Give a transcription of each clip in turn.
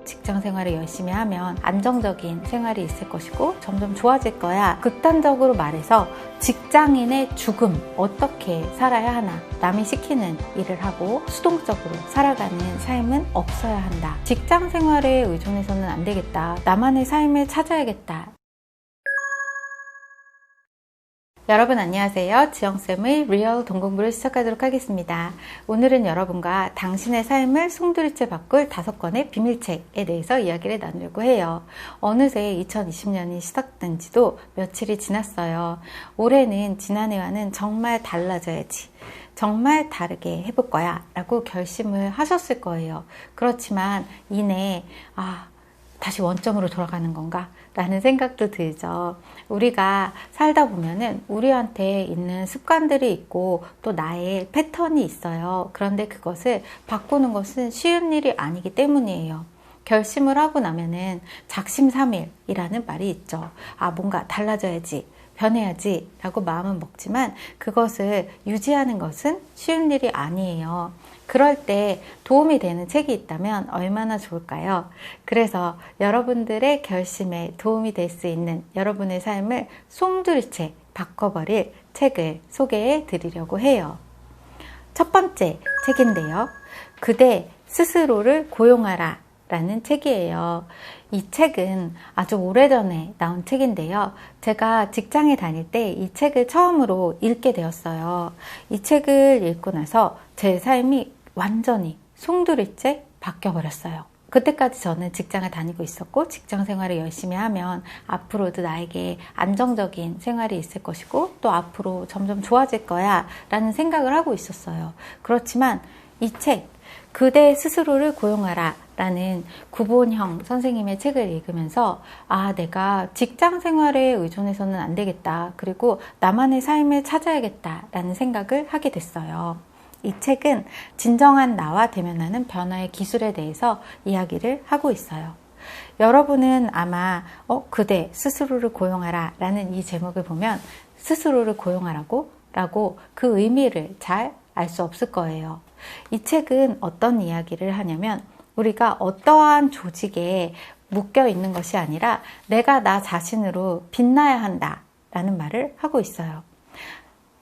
직장 생활을 열심히 하면 안정적인 생활이 있을 것이고 점점 좋아질 거야. 극단적으로 말해서 직장인의 죽음, 어떻게 살아야 하나, 남이 시키는 일을 하고 수동적으로 살아가는 삶은 없어야 한다. 직장 생활에 의존해서는 안 되겠다. 나만의 삶을 찾아야겠다. 여러분 안녕하세요. 지영쌤의 리얼 돈공부를 시작하도록 하겠습니다. 오늘은 여러분과 당신의 삶을 송두리째 바꿀 5권의 비밀책에 대해서 이야기를 나누려고 해요. 어느새 2020년이 시작된 지도 며칠이 지났어요. 올해는 지난해와는 정말 달라져야지. 정말 다르게 해볼 거야 라고 결심을 하셨을 거예요. 그렇지만 이내 다시 원점으로 돌아가는 건가? 라는 생각도 들죠. 우리가 살다 보면은 우리한테 있는 습관들이 있고 또 나의 패턴이 있어요. 그런데 그것을 바꾸는 것은 쉬운 일이 아니기 때문이에요. 결심을 하고 나면은 작심삼일이라는 말이 있죠. 뭔가 달라져야지. 변해야지 라고 마음은 먹지만 그것을 유지하는 것은 쉬운 일이 아니에요. 그럴 때 도움이 되는 책이 있다면 얼마나 좋을까요? 그래서 여러분들의 결심에 도움이 될 수 있는 여러분의 삶을 송두리째 바꿔버릴 책을 소개해 드리려고 해요. 첫 번째 책인데요. 그대 스스로를 고용하라 라는 책이에요. 이 책은 아주 오래전에 나온 책인데요. 제가 직장에 다닐 때 이 책을 처음으로 읽게 되었어요. 이 책을 읽고 나서 제 삶이 완전히 송두리째 바뀌어버렸어요. 그때까지 저는 직장을 다니고 있었고 직장 생활을 열심히 하면 앞으로도 나에게 안정적인 생활이 있을 것이고 또 앞으로 점점 좋아질 거야 라는 생각을 하고 있었어요. 그렇지만 이 책, 그대 스스로를 고용하라 라는 구본형 선생님의 책을 읽으면서 내가 직장 생활에 의존해서는 안 되겠다. 그리고 나만의 삶을 찾아야겠다 라는 생각을 하게 됐어요. 이 책은 진정한 나와 대면하는 변화의 기술에 대해서 이야기를 하고 있어요. 여러분은 아마 그대 스스로를 고용하라 라는 이 제목을 보면 스스로를 고용하라고? 라고 그 의미를 잘 알 수 없을 거예요. 이 책은 어떤 이야기를 하냐면 우리가 어떠한 조직에 묶여 있는 것이 아니라 내가 나 자신으로 빛나야 한다 라는 말을 하고 있어요.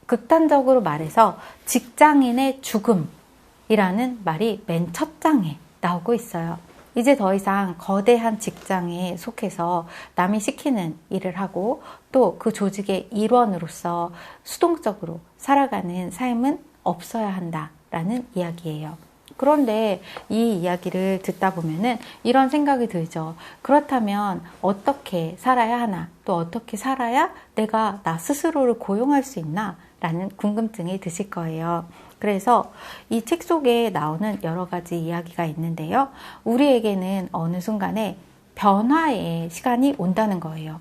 극단적으로 말해서 직장인의 죽음이라는 말이 맨 첫 장에 나오고 있어요. 이제 더 이상 거대한 직장에 속해서 남이 시키는 일을 하고 또 그 조직의 일원으로서 수동적으로 살아가는 삶은 없어야 한다라는 이야기예요. 그런데 이 이야기를 듣다 보면은 이런 생각이 들죠. 그렇다면 어떻게 살아야 하나? 또 어떻게 살아야 내가 나 스스로를 고용할 수 있나? 라는 궁금증이 드실 거예요. 그래서 이 책 속에 나오는 여러 가지 이야기가 있는데요. 우리에게는 어느 순간에 변화의 시간이 온다는 거예요.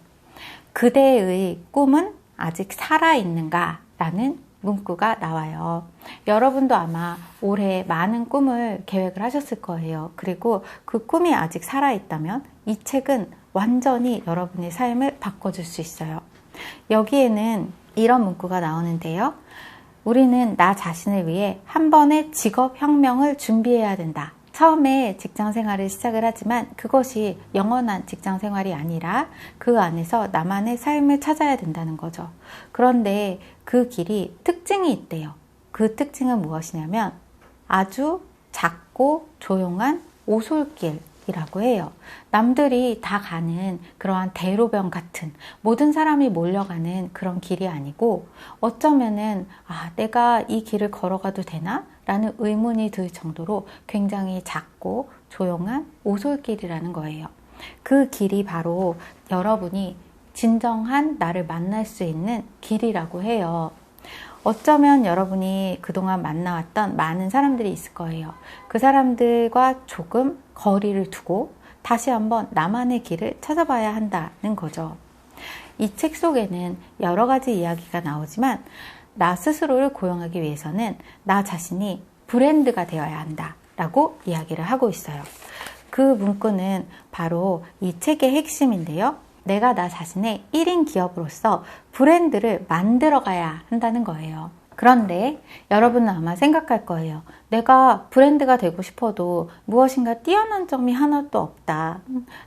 그대의 꿈은 아직 살아있는가? 라는 문구가 나와요. 여러분도 아마 올해 많은 꿈을 계획을 하셨을 거예요. 그리고 그 꿈이 아직 살아있다면 이 책은 완전히 여러분의 삶을 바꿔줄 수 있어요. 여기에는 이런 문구가 나오는데요. 우리는 나 자신을 위해 한 번의 직업혁명을 준비해야 된다. 처음에 직장 생활을 시작을 하지만 그것이 영원한 직장 생활이 아니라 그 안에서 나만의 삶을 찾아야 된다는 거죠. 그런데 그 길이 특징이 있대요. 그 특징은 무엇이냐면 아주 작고 조용한 오솔길이라고 해요. 남들이 다 가는 그러한 대로변 같은 모든 사람이 몰려가는 그런 길이 아니고 어쩌면은 내가 이 길을 걸어가도 되나? 라는 의문이 들 정도로 굉장히 작고 조용한 오솔길이라는 거예요. 그 길이 바로 여러분이 진정한 나를 만날 수 있는 길이라고 해요. 어쩌면 여러분이 그동안 만나왔던 많은 사람들이 있을 거예요. 그 사람들과 조금 거리를 두고 다시 한번 나만의 길을 찾아봐야 한다는 거죠. 이 책 속에는 여러 가지 이야기가 나오지만 나 스스로를 고용하기 위해서는 나 자신이 브랜드가 되어야 한다라고 이야기를 하고 있어요. 그 문구는 바로 이 책의 핵심인데요. 내가 나 자신의 1인 기업으로서 브랜드를 만들어 가야 한다는 거예요. 그런데 여러분은 아마 생각할 거예요. 내가 브랜드가 되고 싶어도 무엇인가 뛰어난 점이 하나도 없다.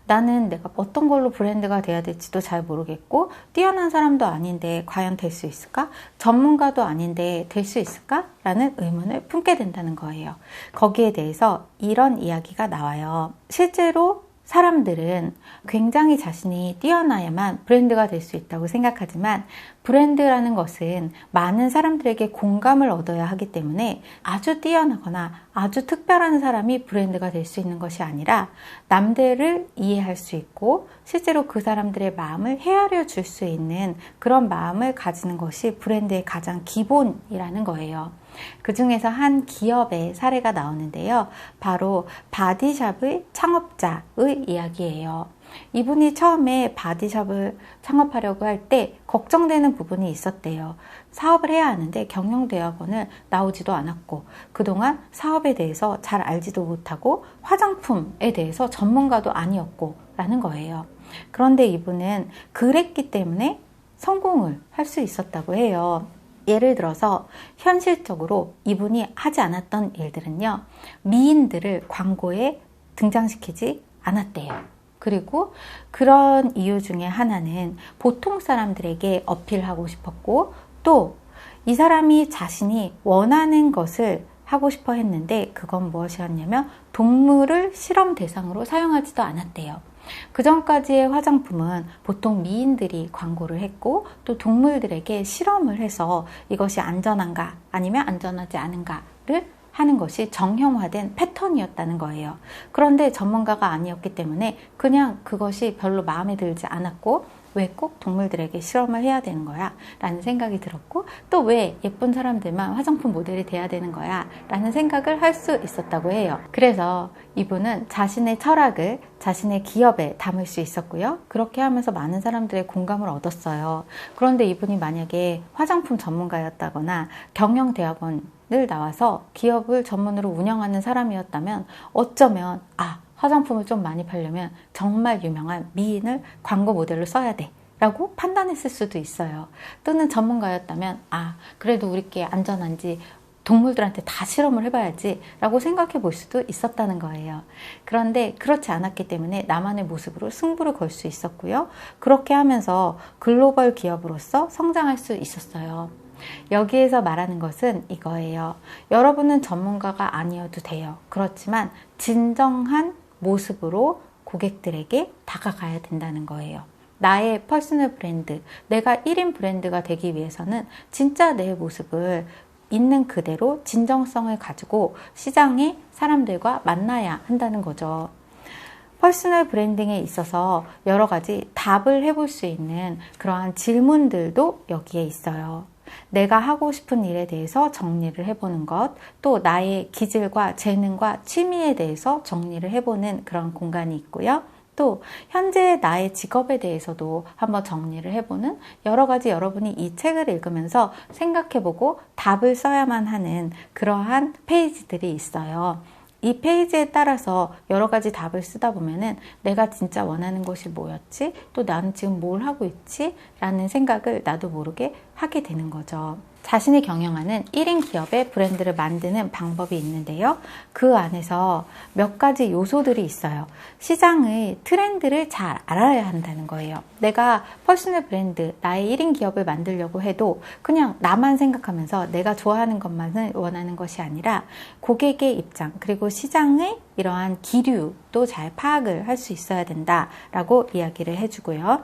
나는 내가 어떤 걸로 브랜드가 돼야 될지도 잘 모르겠고 뛰어난 사람도 아닌데 과연 될 수 있을까? 전문가도 아닌데 될 수 있을까? 라는 의문을 품게 된다는 거예요. 거기에 대해서 이런 이야기가 나와요. 실제로 사람들은 굉장히 자신이 뛰어나야만 브랜드가 될 수 있다고 생각하지만 브랜드라는 것은 많은 사람들에게 공감을 얻어야 하기 때문에 아주 뛰어나거나 아주 특별한 사람이 브랜드가 될 수 있는 것이 아니라 남들을 이해할 수 있고 실제로 그 사람들의 마음을 헤아려 줄 수 있는 그런 마음을 가지는 것이 브랜드의 가장 기본이라는 거예요. 그 중에서 한 기업의 사례가 나오는데요. 바로 바디샵의 창업자의 이야기예요. 이분이 처음에 바디샵을 창업하려고 할 때 걱정되는 부분이 있었대요. 사업을 해야 하는데 경영대학원을 나오지도 않았고 그동안 사업에 대해서 잘 알지도 못하고 화장품에 대해서 전문가도 아니었고 라는 거예요. 그런데 이분은 그랬기 때문에 성공을 할 수 있었다고 해요. 예를 들어서 현실적으로 이분이 하지 않았던 일들은요. 미인들을 광고에 등장시키지 않았대요. 그리고 그런 이유 중에 하나는 보통 사람들에게 어필하고 싶었고 또 이 사람이 자신이 원하는 것을 하고 싶어 했는데 그건 무엇이었냐면 동물을 실험 대상으로 사용하지도 않았대요. 그 전까지의 화장품은 보통 미인들이 광고를 했고 또 동물들에게 실험을 해서 이것이 안전한가 아니면 안전하지 않은가를 하는 것이 정형화된 패턴이었다는 거예요. 그런데 전문가가 아니었기 때문에 그냥 그것이 별로 마음에 들지 않았고 왜 꼭 동물들에게 실험을 해야 되는 거야? 라는 생각이 들었고 또 왜 예쁜 사람들만 화장품 모델이 돼야 되는 거야? 라는 생각을 할 수 있었다고 해요. 그래서 이분은 자신의 철학을 자신의 기업에 담을 수 있었고요. 그렇게 하면서 많은 사람들의 공감을 얻었어요. 그런데 이분이 만약에 화장품 전문가였다거나 경영대학원을 나와서 기업을 전문으로 운영하는 사람이었다면 어쩌면 화장품을 좀 많이 팔려면 정말 유명한 미인을 광고 모델로 써야 돼 라고 판단했을 수도 있어요. 또는 전문가였다면 그래도 우리께 안전한지 동물들한테 다 실험을 해봐야지 라고 생각해 볼 수도 있었다는 거예요. 그런데 그렇지 않았기 때문에 나만의 모습으로 승부를 걸 수 있었고요. 그렇게 하면서 글로벌 기업으로서 성장할 수 있었어요. 여기에서 말하는 것은 이거예요. 여러분은 전문가가 아니어도 돼요. 그렇지만 진정한 모습으로 고객들에게 다가가야 된다는 거예요. 나의 퍼스널 브랜드, 내가 1인 브랜드가 되기 위해서는 진짜 내 모습을 있는 그대로 진정성을 가지고 시장의 사람들과 만나야 한다는 거죠. 퍼스널 브랜딩에 있어서 여러 가지 답을 해볼 수 있는 그러한 질문들도 여기에 있어요. 내가 하고 싶은 일에 대해서 정리를 해보는 것, 또 나의 기질과 재능과 취미에 대해서 정리를 해보는 그런 공간이 있고요. 또 현재 나의 직업에 대해서도 한번 정리를 해보는 여러 가지 여러분이 이 책을 읽으면서 생각해보고 답을 써야만 하는 그러한 페이지들이 있어요. 이 페이지에 따라서 여러 가지 답을 쓰다 보면은 내가 진짜 원하는 것이 뭐였지? 또 나는 지금 뭘 하고 있지? 라는 생각을 나도 모르게 하게 되는 거죠. 자신이 경영하는 1인 기업의 브랜드를 만드는 방법이 있는데요. 그 안에서 몇 가지 요소들이 있어요. 시장의 트렌드를 잘 알아야 한다는 거예요. 내가 퍼스널 브랜드, 나의 1인 기업을 만들려고 해도 그냥 나만 생각하면서 내가 좋아하는 것만을 원하는 것이 아니라 고객의 입장, 그리고 시장의 이러한 기류도 잘 파악을 할 수 있어야 된다라고 이야기를 해주고요.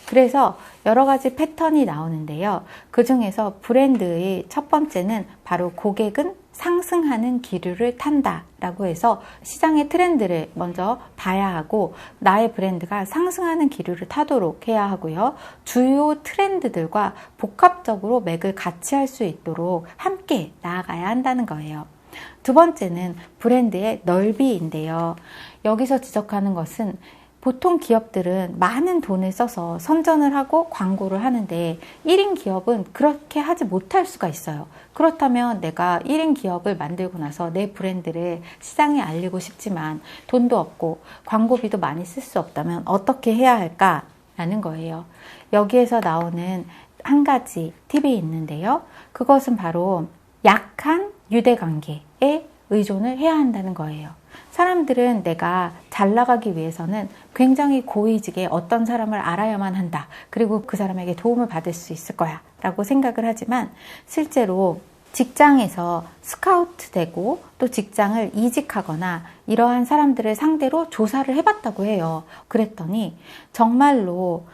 그래서 여러 가지 패턴이 나오는데요. 그 중에서 브랜드의 첫 번째는 바로 고객은 상승하는 기류를 탄다 라고 해서 시장의 트렌드를 먼저 봐야 하고 나의 브랜드가 상승하는 기류를 타도록 해야 하고요. 주요 트렌드들과 복합적으로 맥을 같이 할 수 있도록 함께 나아가야 한다는 거예요. 두 번째는 브랜드의 넓이인데요. 여기서 지적하는 것은 보통 기업들은 많은 돈을 써서 선전을 하고 광고를 하는데 1인 기업은 그렇게 하지 못할 수가 있어요. 그렇다면 내가 1인 기업을 만들고 나서 내 브랜드를 시장에 알리고 싶지만 돈도 없고 광고비도 많이 쓸 수 없다면 어떻게 해야 할까라는 거예요. 여기에서 나오는 한 가지 팁이 있는데요. 그것은 바로 약한 유대관계에 의존을 해야 한다는 거예요. 사람들은 내가 잘 나가기 위해서는 굉장히 고위직의 어떤 사람을 알아야만 한다. 그리고 그 사람에게 도움을 받을 수 있을 거야 라고 생각을 하지만 실제로 직장에서 스카우트 되고 또 직장을 이직하거나 이러한 사람들을 상대로 조사를 해봤다고 해요. 그랬더니 정말로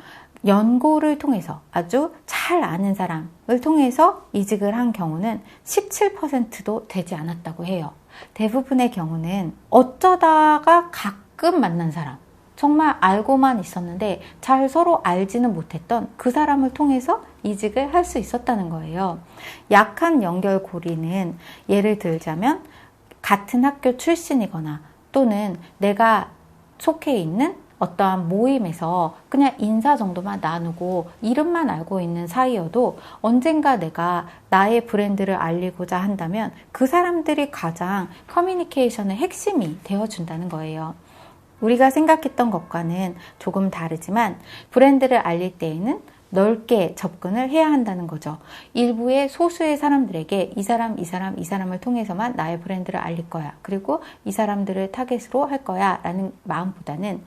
연고를 통해서 아주 잘 아는 사람을 통해서 이직을 한 경우는 17%도 되지 않았다고 해요. 대부분의 경우는 어쩌다가 가끔 만난 사람, 정말 알고만 있었는데 잘 서로 알지는 못했던 그 사람을 통해서 이직을 할 수 있었다는 거예요. 약한 연결고리는 예를 들자면 같은 학교 출신이거나 또는 내가 속해 있는 어떠한 모임에서 그냥 인사 정도만 나누고 이름만 알고 있는 사이여도 언젠가 내가 나의 브랜드를 알리고자 한다면 그 사람들이 가장 커뮤니케이션의 핵심이 되어준다는 거예요. 우리가 생각했던 것과는 조금 다르지만 브랜드를 알릴 때에는 넓게 접근을 해야 한다는 거죠. 일부의 소수의 사람들에게 이 사람을 통해서만 나의 브랜드를 알릴 거야. 그리고 이 사람들을 타겟으로 할 거야 라는 마음보다는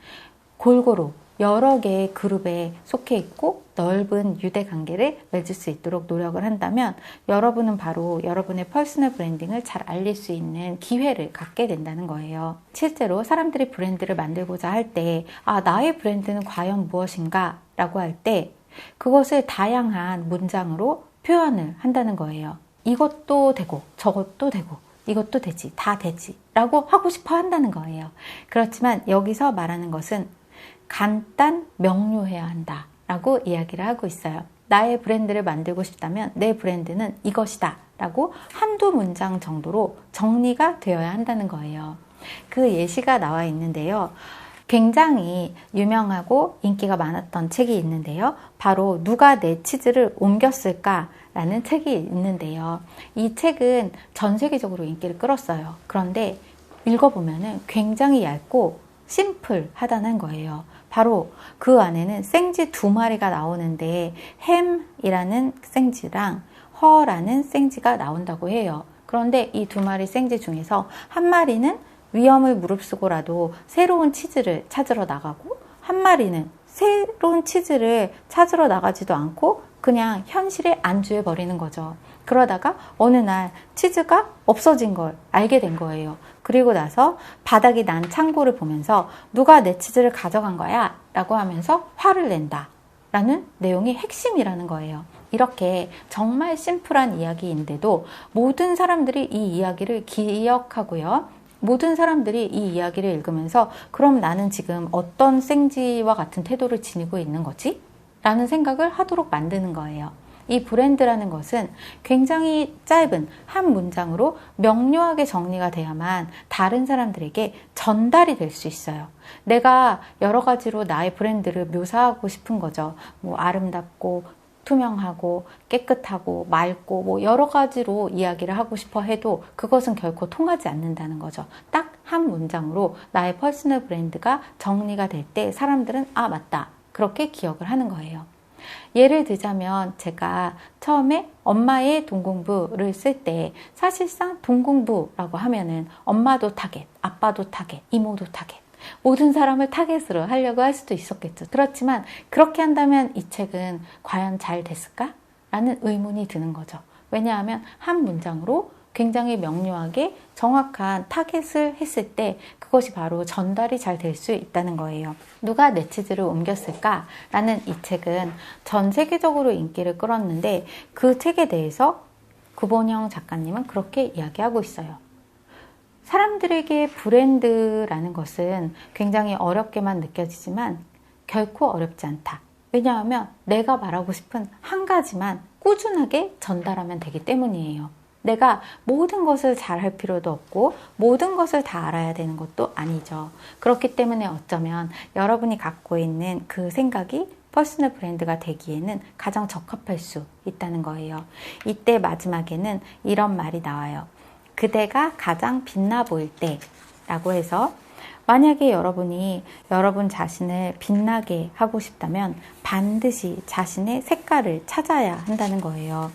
골고루 여러 개의 그룹에 속해 있고 넓은 유대관계를 맺을 수 있도록 노력을 한다면 여러분은 바로 여러분의 퍼스널 브랜딩을 잘 알릴 수 있는 기회를 갖게 된다는 거예요. 실제로 사람들이 브랜드를 만들고자 할 때 나의 브랜드는 과연 무엇인가 라고 할 때 그것을 다양한 문장으로 표현을 한다는 거예요. 이것도 되고 저것도 되고 이것도 되지, 다 되지 라고 하고 싶어 한다는 거예요. 그렇지만 여기서 말하는 것은 간단 명료해야 한다 라고 이야기를 하고 있어요. 나의 브랜드를 만들고 싶다면 내 브랜드는 이것이다 라고 한두 문장 정도로 정리가 되어야 한다는 거예요. 그 예시가 나와 있는데요. 굉장히 유명하고 인기가 많았던 책이 있는데요. 바로 누가 내 치즈를 옮겼을까? 라는 책이 있는데요. 이 책은 전 세계적으로 인기를 끌었어요. 그런데 읽어보면 굉장히 얇고 심플하다는 거예요. 바로 그 안에는 생쥐 2마리가 나오는데 햄이라는 생쥐랑 허라는 생쥐가 나온다고 해요. 그런데 이 2마리 생쥐 중에서 한 마리는 위험을 무릅쓰고라도 새로운 치즈를 찾으러 나가고 한 마리는 새로운 치즈를 찾으러 나가지도 않고 그냥 현실에 안주해 버리는 거죠. 그러다가 어느 날 치즈가 없어진 걸 알게 된 거예요. 그리고 나서 바닥이 난 창고를 보면서 누가 내 치즈를 가져간 거야? 라고 하면서 화를 낸다 라는 내용이 핵심이라는 거예요. 이렇게 정말 심플한 이야기인데도 모든 사람들이 이 이야기를 기억하고요. 모든 사람들이 이 이야기를 읽으면서 그럼 나는 지금 어떤 생쥐와 같은 태도를 지니고 있는 거지? 라는 생각을 하도록 만드는 거예요. 이 브랜드라는 것은 굉장히 짧은 한 문장으로 명료하게 정리가 돼야만 다른 사람들에게 전달이 될 수 있어요. 내가 여러 가지로 나의 브랜드를 묘사하고 싶은 거죠. 아름답고 투명하고 깨끗하고 맑고 여러 가지로 이야기를 하고 싶어 해도 그것은 결코 통하지 않는다는 거죠. 딱 한 문장으로 나의 퍼스널 브랜드가 정리가 될 때 사람들은 맞다. 그렇게 기억을 하는 거예요. 예를 들자면 제가 처음에 엄마의 돈공부를 쓸 때 사실상 돈공부라고 하면은 엄마도 타겟, 아빠도 타겟, 이모도 타겟 모든 사람을 타겟으로 하려고 할 수도 있었겠죠. 그렇지만 그렇게 한다면 이 책은 과연 잘 됐을까? 라는 의문이 드는 거죠. 왜냐하면 한 문장으로 굉장히 명료하게 정확한 타겟을 했을 때 그것이 바로 전달이 잘 될 수 있다는 거예요. 누가 내 치즈를 옮겼을까? 라는 이 책은 전 세계적으로 인기를 끌었는데 그 책에 대해서 구본영 작가님은 그렇게 이야기하고 있어요. 사람들에게 브랜드라는 것은 굉장히 어렵게만 느껴지지만 결코 어렵지 않다. 왜냐하면 내가 말하고 싶은 한 가지만 꾸준하게 전달하면 되기 때문이에요. 내가 모든 것을 잘 할 필요도 없고 모든 것을 다 알아야 되는 것도 아니죠. 그렇기 때문에 어쩌면 여러분이 갖고 있는 그 생각이 퍼스널 브랜드가 되기에는 가장 적합할 수 있다는 거예요. 이때 마지막에는 이런 말이 나와요. 그대가 가장 빛나 보일 때 라고 해서 만약에 여러분이 여러분 자신을 빛나게 하고 싶다면 반드시 자신의 색깔을 찾아야 한다는 거예요.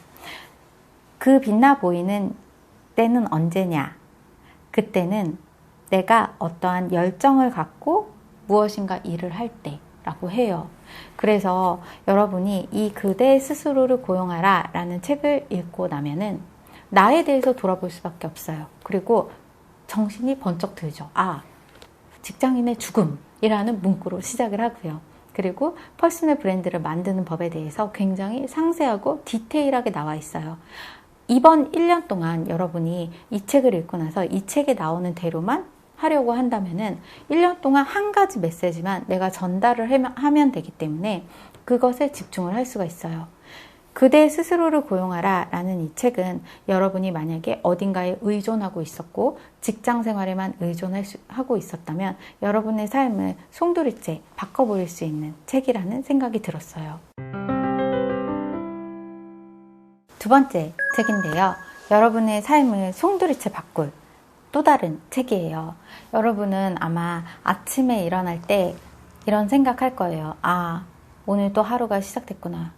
그 빛나 보이는 때는 언제냐? 그때는 내가 어떠한 열정을 갖고 무엇인가 일을 할 때라고 해요. 그래서 여러분이 이 그대 스스로를 고용하라 라는 책을 읽고 나면은 나에 대해서 돌아볼 수밖에 없어요. 그리고 정신이 번쩍 들죠. 직장인의 죽음이라는 문구로 시작을 하고요. 그리고 퍼스널 브랜드를 만드는 법에 대해서 굉장히 상세하고 디테일하게 나와 있어요. 이번 1년 동안 여러분이 이 책을 읽고 나서 이 책에 나오는 대로만 하려고 한다면은 1년 동안 한 가지 메시지만 내가 전달을 하면 되기 때문에 그것에 집중을 할 수가 있어요. 그대 스스로를 고용하라 라는 이 책은 여러분이 만약에 어딘가에 의존하고 있었고 직장 생활에만 의존하고 있었다면 여러분의 삶을 송두리째 바꿔버릴 수 있는 책이라는 생각이 들었어요. 두 번째 책인데요. 여러분의 삶을 송두리째 바꿀 또 다른 책이에요. 여러분은 아마 아침에 일어날 때 이런 생각할 거예요. 오늘 또 하루가 시작됐구나.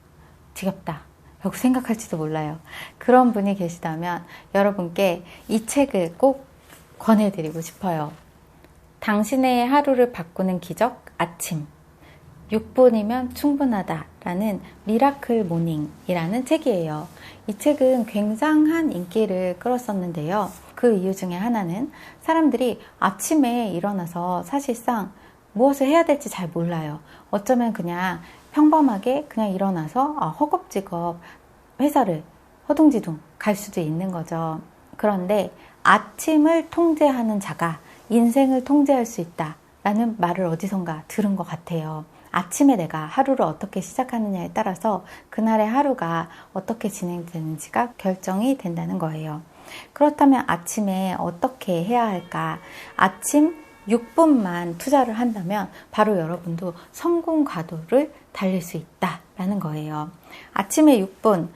지겹다. 라고 생각할지도 몰라요. 그런 분이 계시다면 여러분께 이 책을 꼭 권해드리고 싶어요. 당신의 하루를 바꾸는 기적 아침 6분이면 충분하다 라는 미라클 모닝이라는 책이에요. 이 책은 굉장한 인기를 끌었었는데요. 그 이유 중에 하나는 사람들이 아침에 일어나서 사실상 무엇을 해야 될지 잘 몰라요. 어쩌면 그냥 평범하게 그냥 일어나서 허겁지겁 회사를 허둥지둥 갈 수도 있는 거죠. 그런데 아침을 통제하는 자가 인생을 통제할 수 있다라는 말을 어디선가 들은 것 같아요. 아침에 내가 하루를 어떻게 시작하느냐에 따라서 그날의 하루가 어떻게 진행되는지가 결정이 된다는 거예요. 그렇다면 아침에 어떻게 해야 할까? 아침 6분만 투자를 한다면 바로 여러분도 성공 가도를 달릴 수 있다라는 거예요. 아침에 6분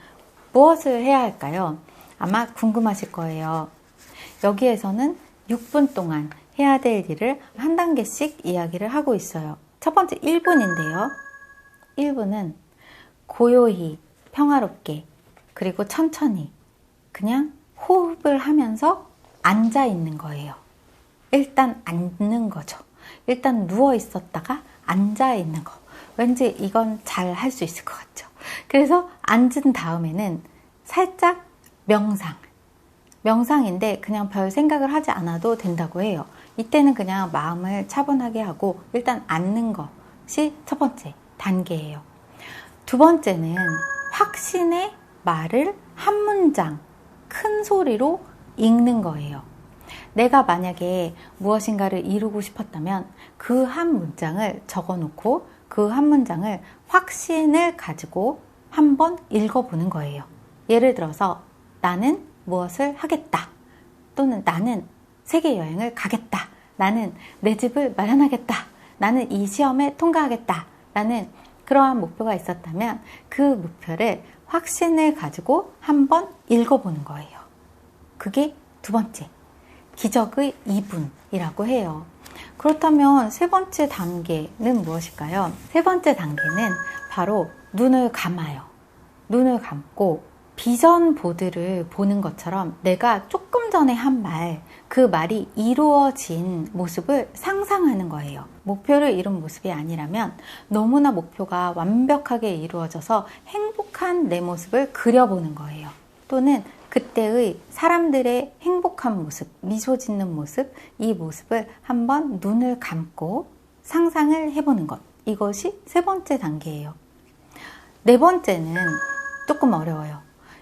무엇을 해야 할까요? 아마 궁금하실 거예요. 여기에서는 6분 동안 해야 될 일을 한 단계씩 이야기를 하고 있어요. 첫 번째 1분인데요. 1분은 고요히 평화롭게 그리고 천천히 그냥 호흡을 하면서 앉아 있는 거예요. 일단 앉는 거죠. 일단 누워 있었다가 앉아 있는 거. 왠지 이건 잘 할 수 있을 것 같죠. 그래서 앉은 다음에는 살짝 명상인데 그냥 별 생각을 하지 않아도 된다고 해요. 이때는 그냥 마음을 차분하게 하고 일단 앉는 것이 첫 번째 단계예요. 두 번째는 확신의 말을 한 문장 큰 소리로 읽는 거예요. 내가 만약에 무엇인가를 이루고 싶었다면 그 한 문장을 적어놓고 그 한 문장을 확신을 가지고 한번 읽어보는 거예요. 예를 들어서 나는 무엇을 하겠다. 또는 나는 세계 여행을 가겠다. 나는 내 집을 마련하겠다. 나는 이 시험에 통과하겠다. 라는 그러한 목표가 있었다면 그 목표를 확신을 가지고 한번 읽어보는 거예요. 그게 두 번째. 기적의 2분이라고 해요. 그렇다면 세 번째 단계는 무엇일까요? 세 번째 단계는 바로 눈을 감아요. 눈을 감고 비전 보드를 보는 것처럼 내가 조금 전에 한 말, 그 말이 이루어진 모습을 상상하는 거예요. 목표를 이룬 모습이 아니라면 너무나 목표가 완벽하게 이루어져서 행복한 내 모습을 그려보는 거예요. 또는 그때의 사람들의 행복한 모습, 미소 짓는 모습, 이 모습을 한번 눈을 감고 상상을 해보는 것. 이것이 세 번째 단계예요. 네 번째는 조금 어려워요.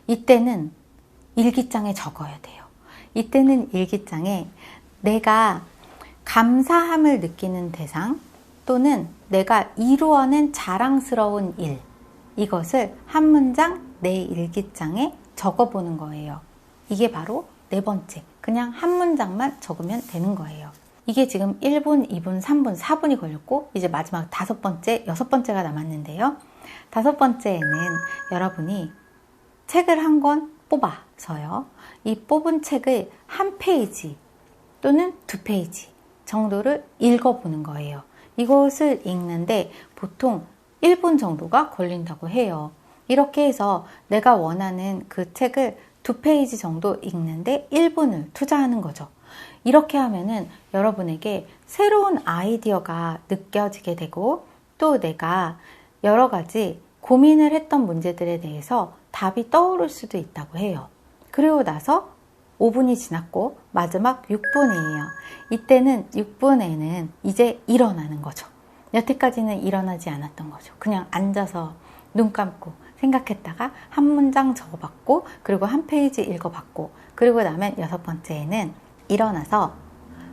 이때는 일기장에 적어야 돼요. 이때는 일기장에 내가 감사함을 느끼는 대상 또는 내가 이루어낸 자랑스러운 일, 이것을 한 문장 내 일기장에 적어보는 거예요. 이게 바로 네 번째. 그냥 한 문장만 적으면 되는 거예요. 이게 지금 1분, 2분, 3분, 4분이 걸렸고 이제 마지막 다섯 번째, 여섯 번째가 남았는데요. 다섯 번째에는 여러분이 책을 한 권 뽑아서요. 이 뽑은 책을 한 페이지 또는 두 페이지 정도를 읽어보는 거예요. 이것을 읽는데 보통 1분 정도가 걸린다고 해요. 이렇게 해서 내가 원하는 그 책을 2페이지 정도 읽는데 1분을 투자하는 거죠. 이렇게 하면은 여러분에게 새로운 아이디어가 느껴지게 되고 또 내가 여러 가지 고민을 했던 문제들에 대해서 답이 떠오를 수도 있다고 해요. 그리고 나서 5분이 지났고 마지막 6분이에요. 이때는 6분에는 이제 일어나는 거죠. 여태까지는 일어나지 않았던 거죠. 그냥 앉아서 눈 감고 생각했다가 한 문장 적어봤고 그리고 한 페이지 읽어봤고 그리고 나면 6번째에는 일어나서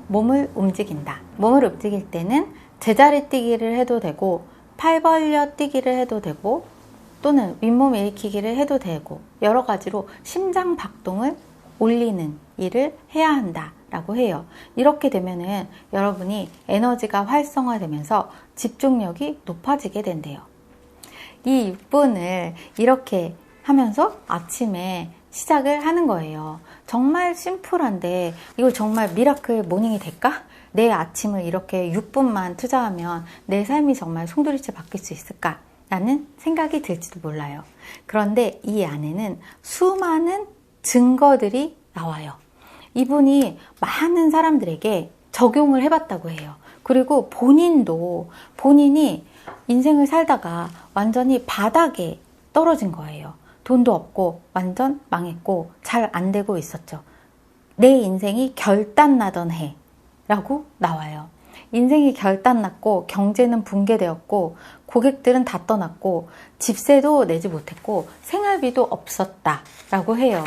몸을 움직인다. 몸을 움직일 때는 제자리 뛰기를 해도 되고 팔 벌려 뛰기를 해도 되고 또는 윗몸 일으키기를 해도 되고 여러 가지로 심장 박동을 올리는 일을 해야 한다라고 해요. 이렇게 되면은 여러분이 에너지가 활성화되면서 집중력이 높아지게 된대요. 이 6분을 이렇게 하면서 아침에 시작을 하는 거예요. 정말 심플한데 이거 정말 미라클 모닝이 될까? 내 아침을 이렇게 6분만 투자하면 내 삶이 정말 송두리째 바뀔 수 있을까? 라는 생각이 들지도 몰라요. 그런데 이 안에는 수많은 증거들이 나와요. 이분이 많은 사람들에게 적용을 해봤다고 해요. 그리고 본인이 인생을 살다가 완전히 바닥에 떨어진 거예요. 돈도 없고 완전 망했고 잘 안 되고 있었죠. 내 인생이 결단나던 해라고 나와요. 인생이 결단났고 경제는 붕괴되었고 고객들은 다 떠났고 집세도 내지 못했고 생활비도 없었다라고 해요.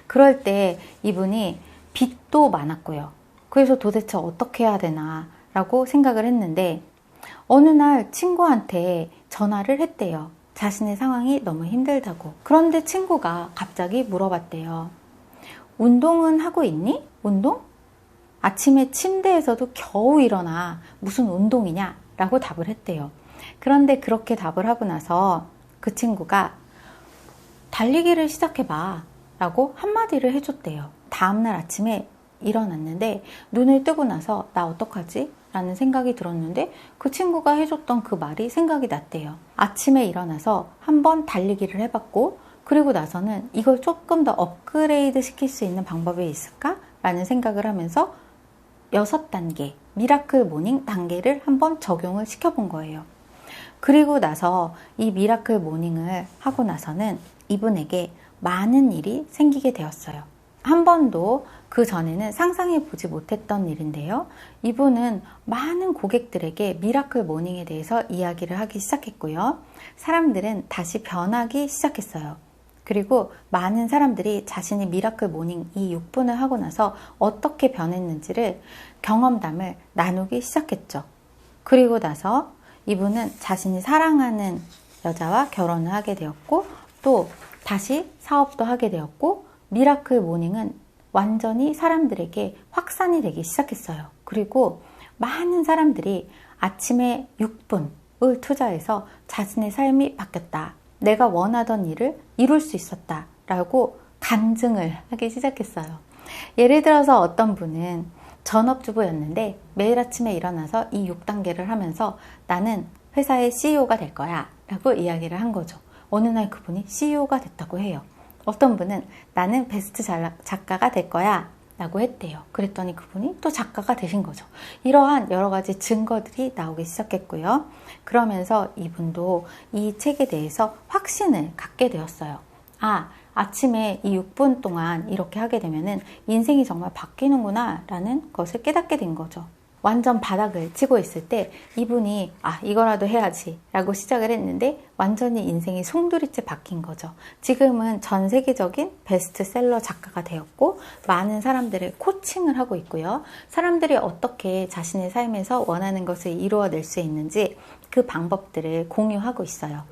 그럴 때 이분이 빚도 많았고요. 그래서 도대체 어떻게 해야 되나 라고 생각을 했는데 어느 날 친구한테 전화를 했대요. 자신의 상황이 너무 힘들다고. 그런데 친구가 갑자기 물어봤대요. 운동은 하고 있니? 운동? 아침에 침대에서도 겨우 일어나 무슨 운동이냐? 라고 답을 했대요. 그런데 그렇게 답을 하고 나서 그 친구가 달리기를 시작해봐 라고 한마디를 해줬대요. 다음날 아침에 일어났는데 눈을 뜨고 나서 나 어떡하지? 라는 생각이 들었는데 그 친구가 해줬던 그 말이 생각이 났대요. 아침에 일어나서 한번 달리기를 해봤고 그리고 나서는 이걸 조금 더 업그레이드 시킬 수 있는 방법이 있을까? 라는 생각을 하면서 6단계 미라클 모닝 단계를 한번 적용을 시켜본 거예요. 그리고 나서 이 미라클 모닝을 하고 나서는 이분에게 많은 일이 생기게 되었어요. 한 번도 그 전에는 상상해 보지 못했던 일인데요. 이분은 많은 고객들에게 미라클 모닝에 대해서 이야기를 하기 시작했고요. 사람들은 다시 변하기 시작했어요. 그리고 많은 사람들이 자신이 미라클 모닝 이 6분을 하고 나서 어떻게 변했는지를 경험담을 나누기 시작했죠. 그리고 나서 이분은 자신이 사랑하는 여자와 결혼을 하게 되었고 또 다시 사업도 하게 되었고 미라클 모닝은 완전히 사람들에게 확산이 되기 시작했어요. 그리고 많은 사람들이 아침에 6분을 투자해서 자신의 삶이 바뀌었다. 내가 원하던 일을 이룰 수 있었다. 라고 간증을 하기 시작했어요. 예를 들어서 어떤 분은 전업주부였는데 매일 아침에 일어나서 이 6단계를 하면서 나는 회사의 CEO가 될 거야. 라고 이야기를 한 거죠. 어느 날 그분이 CEO가 됐다고 해요. 어떤 분은 나는 베스트 작가가 될 거야 라고 했대요. 그랬더니 그분이 또 작가가 되신 거죠. 이러한 여러 가지 증거들이 나오기 시작했고요. 그러면서 이분도 이 책에 대해서 확신을 갖게 되었어요. 아침에 이 6분 동안 이렇게 하게 되면은 인생이 정말 바뀌는구나 라는 것을 깨닫게 된 거죠. 완전 바닥을 치고 있을 때 이분이 이거라도 해야지 라고 시작을 했는데 완전히 인생이 송두리째 바뀐 거죠. 지금은 전 세계적인 베스트셀러 작가가 되었고 많은 사람들을 코칭을 하고 있고요. 사람들이 어떻게 자신의 삶에서 원하는 것을 이루어낼 수 있는지 그 방법들을 공유하고 있어요.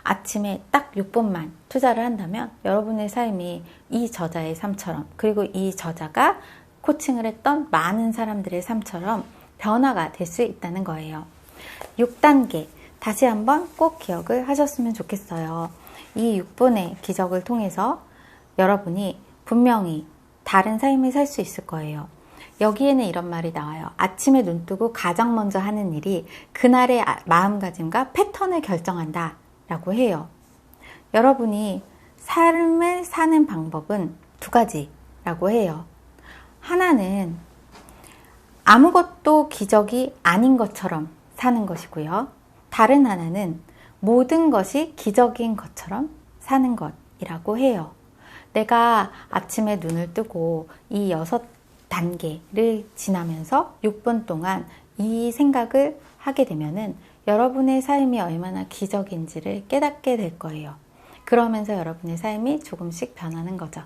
아침에 딱 6분만 투자를 한다면 여러분의 삶이 이 저자의 삶처럼 그리고 이 저자가 코칭을 했던 많은 사람들의 삶처럼 변화가 될 수 있다는 거예요. 6단계 다시 한번 꼭 기억을 하셨으면 좋겠어요. 이 6분의 기적을 통해서 여러분이 분명히 다른 삶을 살 수 있을 거예요. 여기에는 이런 말이 나와요. 아침에 눈 뜨고 가장 먼저 하는 일이 그날의 마음가짐과 패턴을 결정한다 라고 해요. 여러분이 삶을 사는 방법은 두 가지라고 해요. 하나는 아무것도 기적이 아닌 것처럼 사는 것이고요. 다른 하나는 모든 것이 기적인 것처럼 사는 것이라고 해요. 내가 아침에 눈을 뜨고 이 6단계를 지나면서 6분 동안 이 생각을 하게 되면은 여러분의 삶이 얼마나 기적인지를 깨닫게 될 거예요. 그러면서 여러분의 삶이 조금씩 변하는 거죠.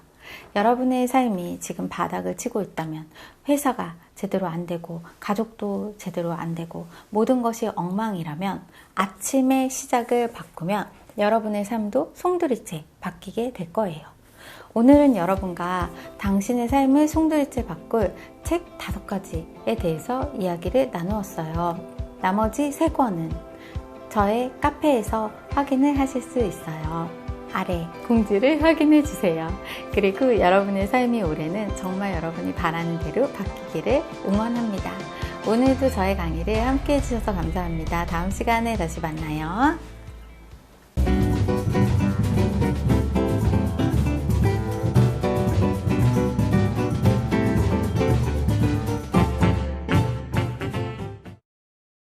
여러분의 삶이 지금 바닥을 치고 있다면 회사가 제대로 안 되고 가족도 제대로 안 되고 모든 것이 엉망이라면 아침의 시작을 바꾸면 여러분의 삶도 송두리째 바뀌게 될 거예요. 오늘은 여러분과 당신의 삶을 송두리째 바꿀 책 5가지에 대해서 이야기를 나누었어요. 나머지 3권은 저의 카페에서 확인을 하실 수 있어요. 아래 공지를 확인해 주세요. 그리고 여러분의 삶이 올해는 정말 여러분이 바라는 대로 바뀌기를 응원합니다. 오늘도 저의 강의를 함께 해주셔서 감사합니다. 다음 시간에 다시 만나요.